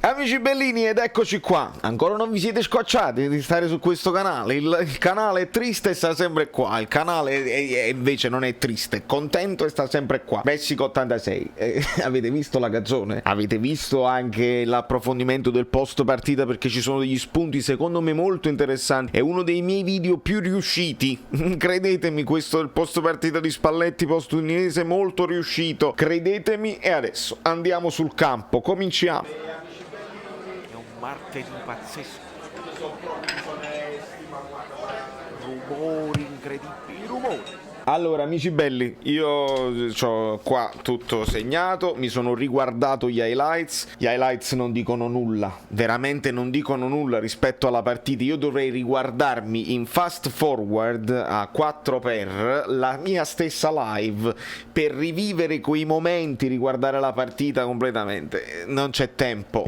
Amici bellini, ed eccoci qua. Ancora non vi siete scocciati di stare su questo canale? Il canale è triste e sta sempre qua. Il canale invece non è triste, è contento e sta sempre qua. Messico 86. Avete visto la canzone? Avete visto anche l'approfondimento del post partita, perché ci sono degli spunti secondo me molto interessanti. È uno dei miei video più riusciti. Credetemi, questo è il post partita di Spalletti post udinese, molto riuscito. Credetemi. E adesso andiamo sul campo. Cominciamo. Martedì pazzesco, rumori incredibili, rumori. Allora, amici belli, io ho qua tutto segnato, mi sono riguardato gli highlights non dicono nulla, veramente non dicono nulla rispetto alla partita. Io dovrei riguardarmi in fast forward a 4x la mia stessa live per rivivere quei momenti, riguardare la partita completamente. Non c'è tempo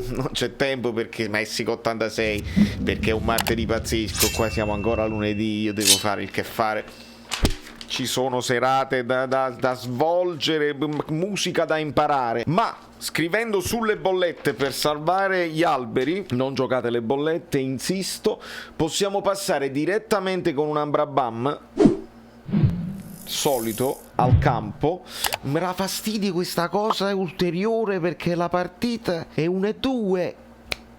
perché Messico 86, perché è un martedì pazzesco, qua siamo ancora lunedì, io devo fare il che fare. Ci sono serate da svolgere, musica da imparare, ma scrivendo sulle bollette per salvare gli alberi, non giocate le bollette, insisto, possiamo passare direttamente con un Ambrabam solito al campo. Mi dà fastidio questa cosa ulteriore, perché la partita è 1-2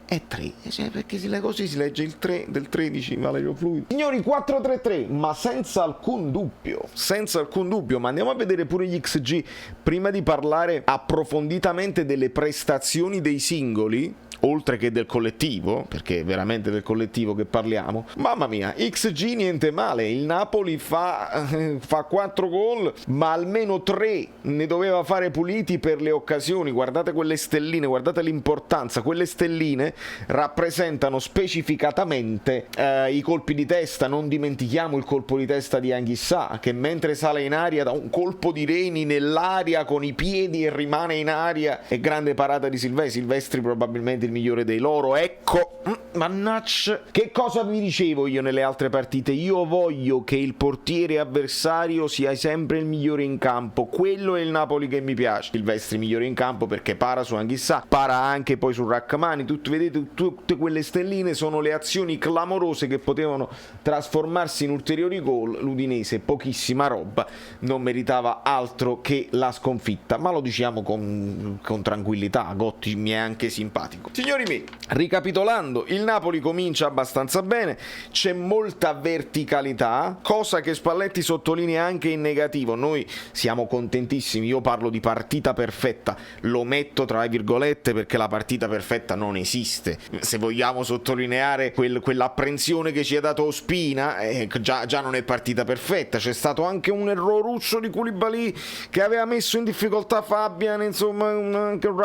e 3, perché così si legge il 3 del 13, Valerio Fluido. Signori, 4-3-3, ma senza alcun dubbio, ma andiamo a vedere pure gli XG prima di parlare approfonditamente delle prestazioni dei singoli, oltre che del collettivo, perché è veramente del collettivo che parliamo. Mamma mia, XG niente male, il Napoli fa 4 gol, ma almeno 3 ne doveva fare puliti per le occasioni. Guardate quelle stelline, guardate l'importanza, quelle stelline rappresentano specificatamente i colpi di testa. Non dimentichiamo il colpo di testa di Anghissà, che mentre sale in aria da un colpo di Reni nell'aria con i piedi e rimane in aria, e grande parata di Silvestri, probabilmente il migliore dei loro. Ecco, mannaggia, che cosa vi dicevo io nelle altre partite? Io voglio che il portiere avversario sia sempre il migliore in campo. Quello è il Napoli che mi piace. Silvestri migliore in campo perché para su Anghissà, para anche poi su Rachmani. Vedete, tutte quelle stelline sono le azioni clamorose che potevano trasformarsi in ulteriori gol. L'Udinese pochissima roba, non meritava altro che la sconfitta, ma lo diciamo con tranquillità. Gotti mi è anche simpatico. Signori miei, ricapitolando, il Napoli comincia abbastanza bene, c'è molta verticalità, cosa che Spalletti sottolinea anche in negativo. Noi siamo contentissimi, io parlo di partita perfetta, lo metto tra virgolette perché la partita perfetta non esiste. Se vogliamo sottolineare quell'apprensione che ci ha dato Ospina, già non è partita perfetta. C'è stato anche un erroruccio di Koulibaly che aveva messo in difficoltà Fabian, insomma anche un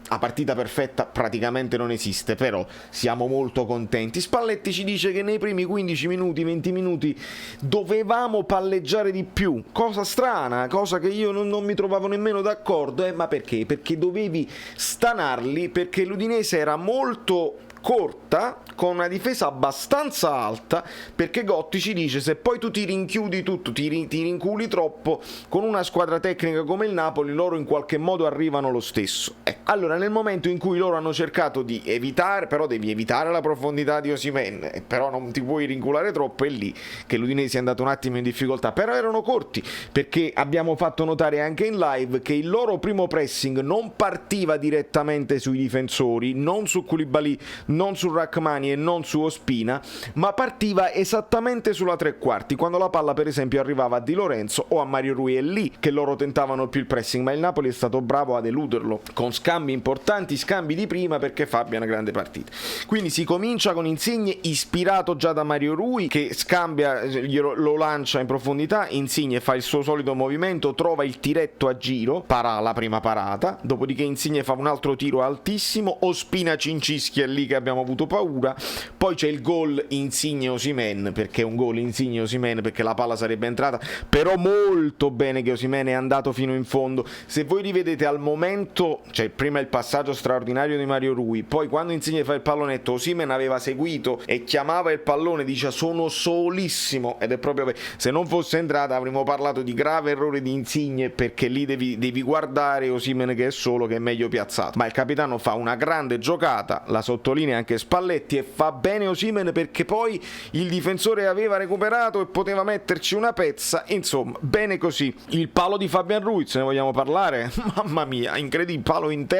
la partita perfetta praticamente non esiste, però siamo molto contenti. Spalletti ci dice che nei primi 15 minuti, 20 minuti dovevamo palleggiare di più, cosa strana, cosa che io non mi trovavo nemmeno d'accordo, ma perché? Perché dovevi stanarli, perché l'Udinese era molto corta, con una difesa abbastanza alta, perché Gotti ci dice: se poi tu ti rinchiudi tutto, ti rinculi troppo, con una squadra tecnica come il Napoli loro in qualche modo arrivano lo stesso. Allora, nel momento in cui loro hanno cercato di evitare, però devi evitare la profondità di Osimhen, però non ti puoi rinculare troppo, è lì che l'Udinese è andato un attimo in difficoltà. Però erano corti, perché abbiamo fatto notare anche in live che il loro primo pressing non partiva direttamente sui difensori, non su Koulibaly, non su Rachmani e non su Ospina, ma partiva esattamente sulla tre quarti, quando la palla per esempio arrivava a Di Lorenzo o a Mario Rui. È lì che loro tentavano più il pressing, ma il Napoli è stato bravo ad eluderlo con scambi importanti, scambi di prima, perché Fabio è una grande partita. Quindi si comincia con Insigne ispirato già da Mario Rui, che scambia, lo lancia in profondità. Insigne fa il suo solito movimento, trova il tiretto a giro, para la prima parata, dopodiché Insigne fa un altro tiro altissimo, Ospina cincischia, è lì che abbiamo avuto paura. Poi c'è il gol Insigne-Osimhen, perché è un gol Insigne-Osimhen, perché la palla sarebbe entrata, però molto bene che Osimhen è andato fino in fondo. Se voi rivedete al momento, cioè prima il passaggio straordinario di Mario Rui, poi quando Insigne fa il pallonetto Osimhen aveva seguito e chiamava il pallone, dice sono solissimo, ed è proprio se non fosse entrata avremmo parlato di grave errore di Insigne, perché lì devi guardare Osimhen che è solo, che è meglio piazzato, ma il capitano fa una grande giocata, la sottolinea anche Spalletti, e fa bene Osimhen perché poi il difensore aveva recuperato e poteva metterci una pezza, insomma bene così. Il palo di Fabian Ruiz, ne vogliamo parlare? Mamma mia, incredibile, palo interno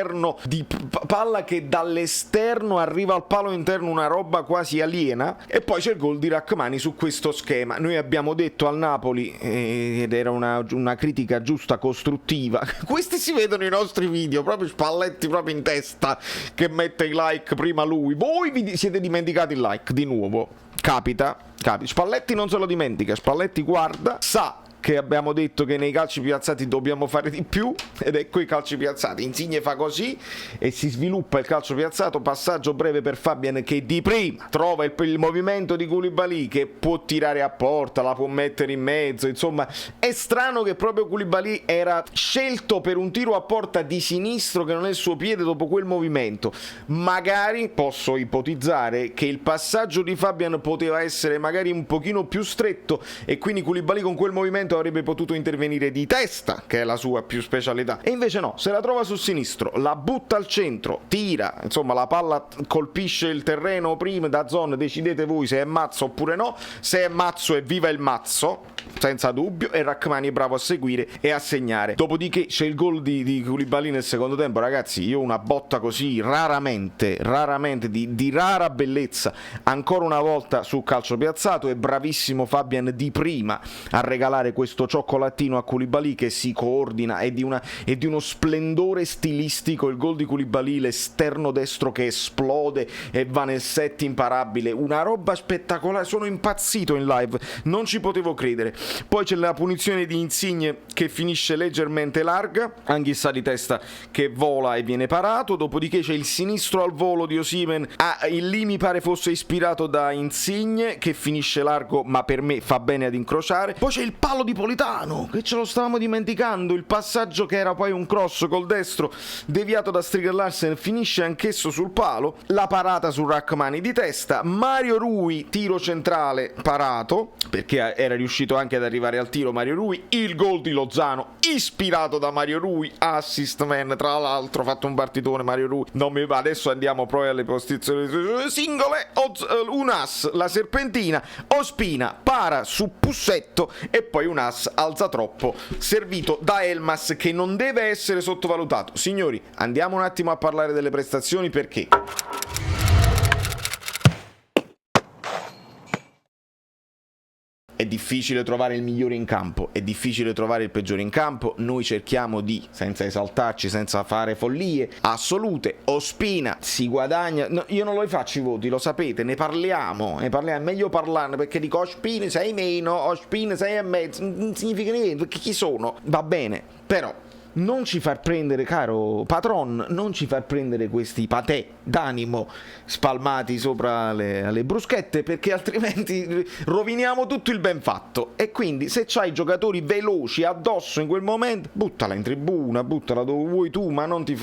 di palla che dall'esterno arriva al palo interno, una roba quasi aliena, e poi c'è il gol di Rachmani su questo schema. Noi abbiamo detto al Napoli, ed era una critica giusta, costruttiva, questi si vedono i nostri video, proprio Spalletti proprio in testa che mette i like prima lui, voi vi siete dimenticati il like di nuovo, capita, Spalletti non se lo dimentica, Spalletti guarda, sa che abbiamo detto che nei calci piazzati dobbiamo fare di più, ed ecco i calci piazzati. Insigne fa così e si sviluppa il calcio piazzato, passaggio breve per Fabian che di prima trova il movimento di Koulibaly che può tirare a porta, la può mettere in mezzo, insomma è strano che proprio Koulibaly era scelto per un tiro a porta di sinistro che non è il suo piede dopo quel movimento. Magari posso ipotizzare che il passaggio di Fabian poteva essere magari un pochino più stretto e quindi Koulibaly con quel movimento avrebbe potuto intervenire di testa, che è la sua più specialità, e invece no, se la trova sul sinistro, la butta al centro, tira, insomma la palla colpisce il terreno prima, da zona decidete voi se è mazzo oppure no, se è mazzo evviva il mazzo, senza dubbio, e Rachmani è bravo a seguire e a segnare. Dopodiché c'è il gol di Koulibaly nel secondo tempo, ragazzi, io una botta così raramente di rara bellezza, ancora una volta su calcio piazzato, è bravissimo Fabian di prima a regalare questo cioccolatino a Koulibaly che si coordina, è di uno splendore stilistico il gol di Koulibaly, l'esterno destro che esplode e va nel set imparabile, una roba spettacolare, sono impazzito in live, non ci potevo credere. Poi c'è la punizione di Insigne che finisce leggermente larga, Anghissà di testa che vola e viene parato, dopodiché c'è il sinistro al volo di Osimhen, lì mi pare fosse ispirato da Insigne che finisce largo ma per me fa bene ad incrociare. Poi c'è il palo di Politano che ce lo stavamo dimenticando, il passaggio che era poi un cross col destro deviato da Stricker Larsen finisce anch'esso sul palo, la parata su Rachmani di testa, Mario Rui tiro centrale parato perché era riuscito anche ad arrivare al tiro Mario Rui, il gol di Lozano ispirato da Mario Rui, assist man, tra l'altro fatto un partitone Mario Rui, non mi va. Adesso andiamo poi alle posizioni singole, un ass, la serpentina, Ospina para su Pussetto e poi un ass alza troppo servito da Elmas che non deve essere sottovalutato. Signori, andiamo un attimo a parlare delle prestazioni perché è difficile trovare il migliore in campo, è difficile trovare il peggiore in campo, noi cerchiamo di, senza esaltarci, senza fare follie assolute, Ospina si guadagna, no, io non lo faccio i voti, lo sapete, ne parliamo, è meglio parlarne perché dico Ospina 6 meno, Ospina 6 e mezzo, non significa niente, perché chi sono? Va bene, però non ci far prendere, caro patron, non ci far prendere questi patè d'animo spalmati sopra alle bruschette, perché altrimenti roviniamo tutto il ben fatto. E quindi se c'hai giocatori veloci addosso in quel momento, buttala in tribuna, buttala dove vuoi tu, ma non ti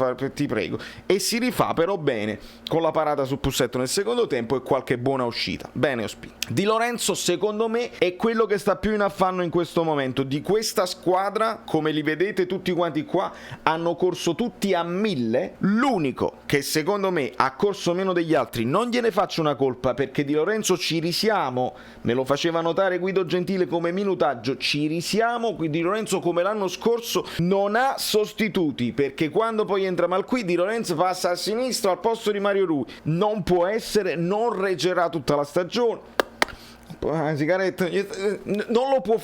prego. E si rifà però bene con la parata su Pussetto nel secondo tempo e qualche buona uscita. Bene Ospina. Di Lorenzo secondo me è quello che sta più in affanno in questo momento di questa squadra, come li vedete tutti quanti qua, hanno corso tutti a 1000, l'unico che secondo me ha corso meno degli altri, non gliene faccio una colpa perché Di Lorenzo ci risiamo, me lo faceva notare Guido Gentile come minutaggio, ci risiamo, Di Lorenzo come l'anno scorso non ha sostituti, perché quando poi entra Malqui Di Lorenzo passa a sinistra al posto di Mario Rui, non può essere, non reggerà tutta la stagione. Sigaretta non lo può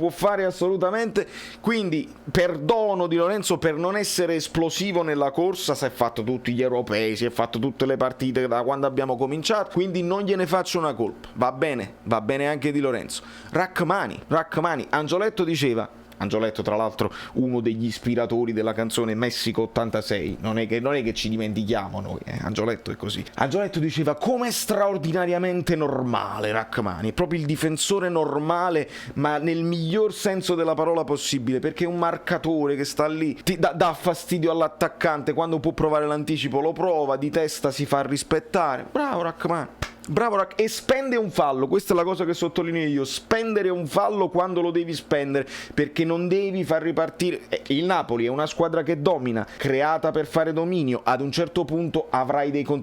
fare assolutamente, quindi perdono Di Lorenzo per non essere esplosivo nella corsa, si è fatto tutti gli europei, si è fatto tutte le partite da quando abbiamo cominciato, quindi non gliene faccio una colpa, va bene anche Di Lorenzo. Rachmani, Angioletto diceva Angioletto tra l'altro uno degli ispiratori della canzone Messico 86, non è che ci dimentichiamo noi, Angioletto è così. Angioletto diceva: come straordinariamente normale Rachmani, è proprio il difensore normale, ma nel miglior senso della parola possibile, perché è un marcatore che sta lì, dà fastidio all'attaccante, quando può provare l'anticipo lo prova, di testa si fa rispettare. Bravo Rachmani. Bravo, e spende un fallo, questa è la cosa che sottolineo io: spendere un fallo quando lo devi spendere, perché non devi far ripartire. Il Napoli è una squadra che domina, creata per fare dominio, ad un certo punto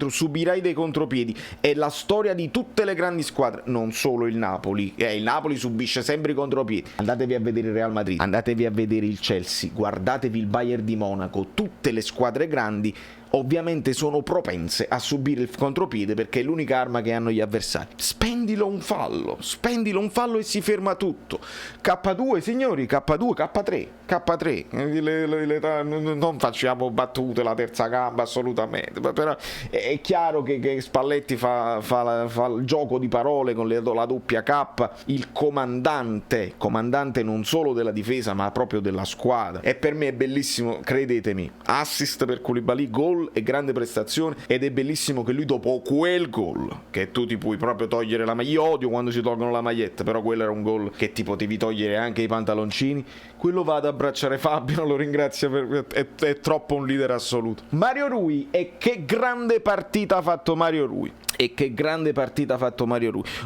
subirai dei contropiedi, è la storia di tutte le grandi squadre, non solo il Napoli, il Napoli subisce sempre i contropiedi. Andatevi a vedere il Real Madrid, andatevi a vedere il Chelsea, guardatevi il Bayern di Monaco, tutte le squadre grandi ovviamente sono propense a subire il contropiede, perché è l'unica arma che hanno gli avversari. Spendilo un fallo e si ferma tutto. K2 signori, K2, K3, non facciamo battute la terza gamba assolutamente, però è chiaro che Spalletti fa il gioco di parole con la doppia K, il comandante non solo della difesa ma proprio della squadra, e per me è bellissimo, credetemi, assist per Koulibaly, gol e grande prestazione, ed è bellissimo che lui dopo quel gol, che tu ti puoi proprio togliere la maglietta, io odio quando si tolgono la maglietta, però quello era un gol che ti potevi togliere anche i pantaloncini, quello va ad abbracciare Fabian, lo ringrazia, è troppo un leader assoluto. Mario Rui, e che grande partita ha fatto Mario Rui.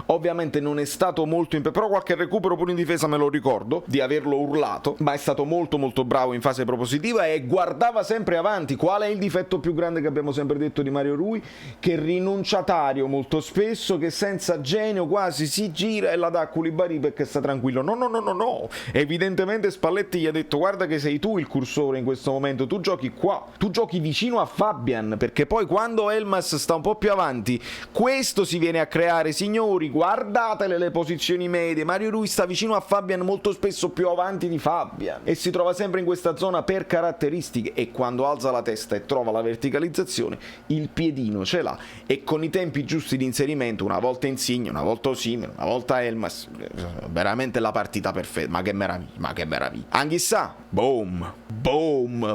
Ovviamente non è stato molto però qualche recupero pure in difesa me lo ricordo di averlo urlato, ma è stato molto molto bravo in fase propositiva e guardava sempre avanti. Qual è il difetto più grande che abbiamo sempre detto di Mario Rui? Che è rinunciatario molto spesso, che senza genio quasi si gira e la dà a Koulibaly perché sta tranquillo. No, evidentemente Spalletti gli ha detto: guarda che sei tu il cursore in questo momento, tu giochi qua, tu giochi vicino a Fabian, perché poi quando Elmas sta un po' più avanti questo si viene a creare, signori, guardatele le posizioni medie. Mario Rui sta vicino a Fabian, molto spesso più avanti di Fabian, e si trova sempre in questa zona per caratteristiche, e quando alza la testa e trova la verticalizzazione il piedino ce l'ha, e con i tempi giusti di inserimento, una volta Insigne, una volta Osimhen, una volta Elmas, veramente la partita perfetta. Ma che meraviglia. Anghissà, boom,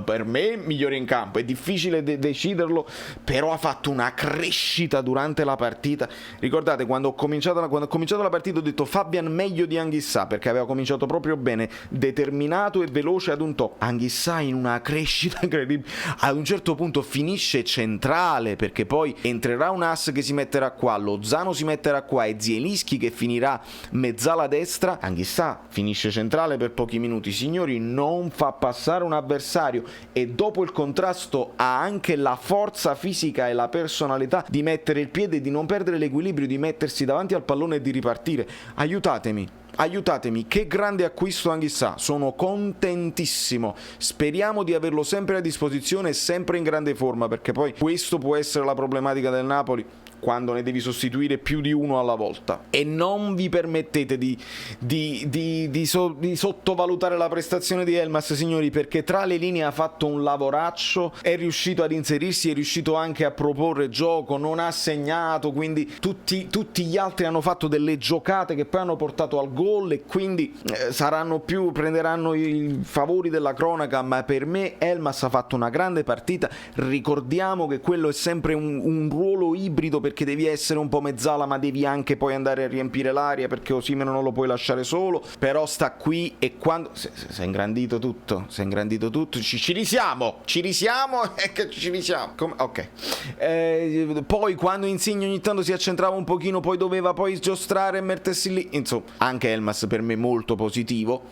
per me migliore in campo, è difficile deciderlo, però ha fatto una crescita durante la partita. Ricordate quando ho cominciato la partita ho detto Fabian meglio di Anghissà, perché aveva cominciato proprio bene, determinato e veloce ad un top. Anghissà in una crescita incredibile, ad un certo punto finisce centrale, perché poi entrerà un ass che si metterà qua, Lozano si metterà qua e Zielinski che finirà mezzala destra. Anghissà finisce centrale per pochi minuti, signori, non fa passare un avversario, e dopo il contrasto ha anche la forza fisica e la personalità di mettere il piede, di non perdere l'equilibrio, di mettersi davanti al pallone e di ripartire. Aiutatemi, che grande acquisto Anghissà, sono contentissimo, speriamo di averlo sempre a disposizione e sempre in grande forma, perché poi questo può essere la problematica del Napoli quando ne devi sostituire più di uno alla volta. E non vi permettete di sottovalutare la prestazione di Elmas, signori, perché tra le linee ha fatto un lavoraccio, è riuscito ad inserirsi, è riuscito anche a proporre gioco, non ha segnato, quindi tutti gli altri hanno fatto delle giocate che poi hanno portato al gol, e quindi prenderanno i favori della cronaca, ma per me Elmas ha fatto una grande partita. Ricordiamo che quello è sempre un ruolo ibrido, perché devi essere un po' mezzala ma devi anche poi andare a riempire l'aria, perché Osimhen non lo puoi lasciare solo, però sta qui, e quando si è ingrandito tutto, ci risiamo ok. Poi quando Insigne ogni tanto si accentrava un pochino, poi doveva poi giostrare e mettersi lì, insomma anche Elmas per me molto positivo.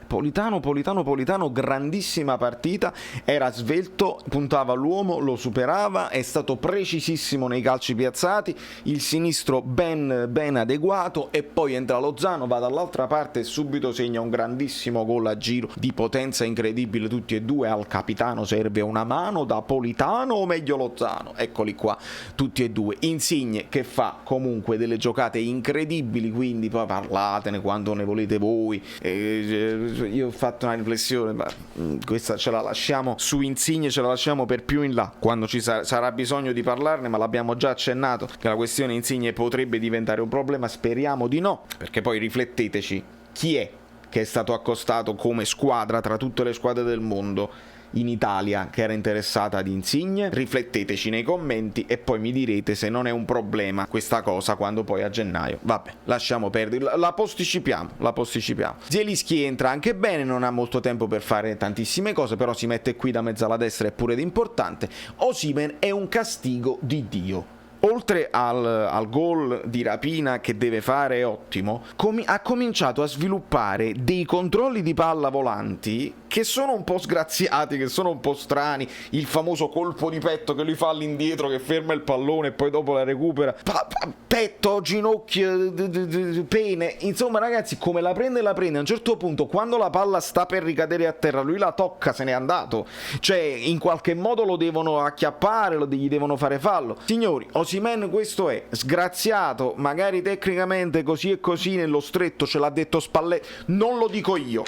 Politano, grandissima partita, era svelto, puntava all'uomo, lo superava, è stato precisissimo nei calci piazzati, il sinistro ben adeguato, e poi entra Lozano, va dall'altra parte e subito segna un grandissimo gol a giro di potenza incredibile, tutti e due. Al capitano serve una mano da Politano, o meglio Lozano, eccoli qua tutti e due. Insigne che fa comunque delle giocate incredibili, quindi poi parlatene quando ne volete voi. Io ho fatto una riflessione, ma questa ce la lasciamo su Insigne, ce la lasciamo per più in là, quando ci sarà bisogno di parlarne, ma l'abbiamo già accennato che la questione Insigne potrebbe diventare un problema. Speriamo di no, perché poi rifletteteci, chi è che è stato accostato come squadra tra tutte le squadre del mondo in Italia che era interessata ad Insigne. Rifletteteci nei commenti e poi mi direte se non è un problema questa cosa quando poi a gennaio, vabbè, lasciamo perdere, la posticipiamo. Zielinski entra anche bene, non ha molto tempo per fare tantissime cose, però si mette qui da mezzo alla destra, è pure importante. Osimhen è un castigo di Dio. Oltre al gol di rapina che deve fare, è ottimo, ha cominciato a sviluppare dei controlli di palla volanti che sono un po' sgraziati, che sono un po' strani. Il famoso colpo di petto che lui fa all'indietro, che ferma il pallone e poi dopo la recupera. Petto, ginocchio, pene. Insomma, ragazzi, come la prende? A un certo punto, quando la palla sta per ricadere a terra, lui la tocca, se n'è andato. Cioè, in qualche modo lo devono acchiappare, gli devono fare fallo. Signori, Osimhen questo è sgraziato, magari tecnicamente così e così nello stretto, ce l'ha detto Spalletti, non lo dico io,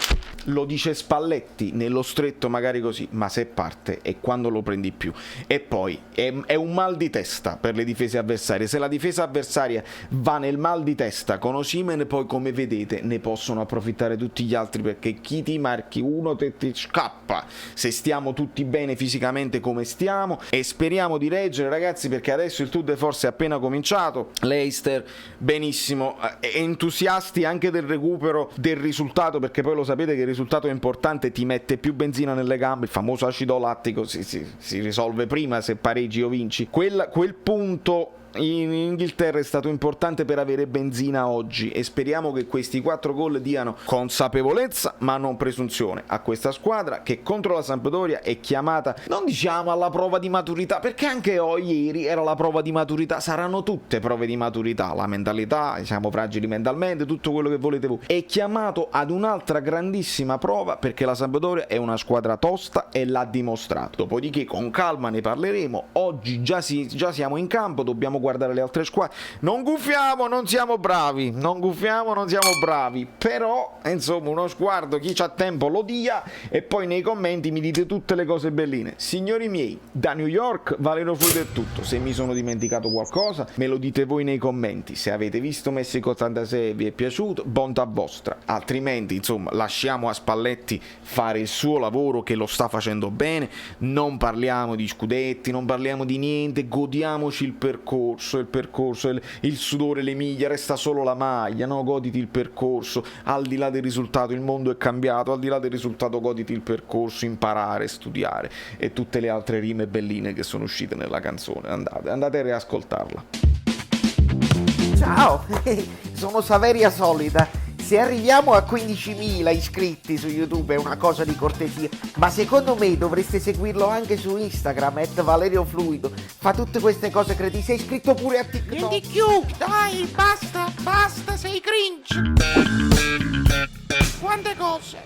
lo dice Spalletti, nello stretto magari così, ma se parte è quando lo prendi più. E poi è un mal di testa per le difese avversarie. Se la difesa avversaria va nel mal di testa con Osimhen, poi come vedete ne possono approfittare tutti gli altri, perché chi ti marchi uno ti scappa, se stiamo tutti bene fisicamente come stiamo. E speriamo di reggere, ragazzi, perché adesso il Tour de Force è appena cominciato. Leicester benissimo, entusiasti anche del recupero del risultato, perché poi lo sapete che il risultato è importante, ti mette più benzina nelle gambe. Il famoso acido lattico si risolve prima se pareggi o vinci. Quel punto in Inghilterra è stato importante per avere benzina oggi, e speriamo che questi 4 gol diano consapevolezza ma non presunzione a questa squadra, che contro la Sampdoria è chiamata, non diciamo alla prova di maturità, perché anche ieri era la prova di maturità, saranno tutte prove di maturità, la mentalità, siamo fragili mentalmente, tutto quello che volete voi, è chiamato ad un'altra grandissima prova, perché la Sampdoria è una squadra tosta e l'ha dimostrato. Dopodiché con calma ne parleremo. Oggi già siamo in campo, dobbiamo guardare le altre squadre. Non guffiamo, non siamo bravi, però insomma uno sguardo, chi c'ha tempo lo dia, e poi nei commenti mi dite tutte le cose belline. Signori miei, da New York Valerio Fluido è tutto. Se mi sono dimenticato qualcosa me lo dite voi nei commenti. Se avete visto Messico 86 e vi è piaciuto, bontà vostra, altrimenti insomma lasciamo a Spalletti fare il suo lavoro, che lo sta facendo bene. Non parliamo di scudetti, non parliamo di niente, godiamoci il percorso, il sudore, le miglia, resta solo la maglia, no? Goditi il percorso, al di là del risultato il mondo è cambiato, al di là del risultato goditi il percorso, imparare, studiare e tutte le altre rime belline che sono uscite nella canzone. Andate a riascoltarla. Ciao, sono Saveria Solida. Se arriviamo a 15.000 iscritti su YouTube è una cosa di cortesia, ma secondo me dovreste seguirlo anche su Instagram, @ValerioFluido. Fa tutte queste cose cretine. Sei iscritto pure a TikTok. Di più, dai, basta, sei cringe. Quante cose.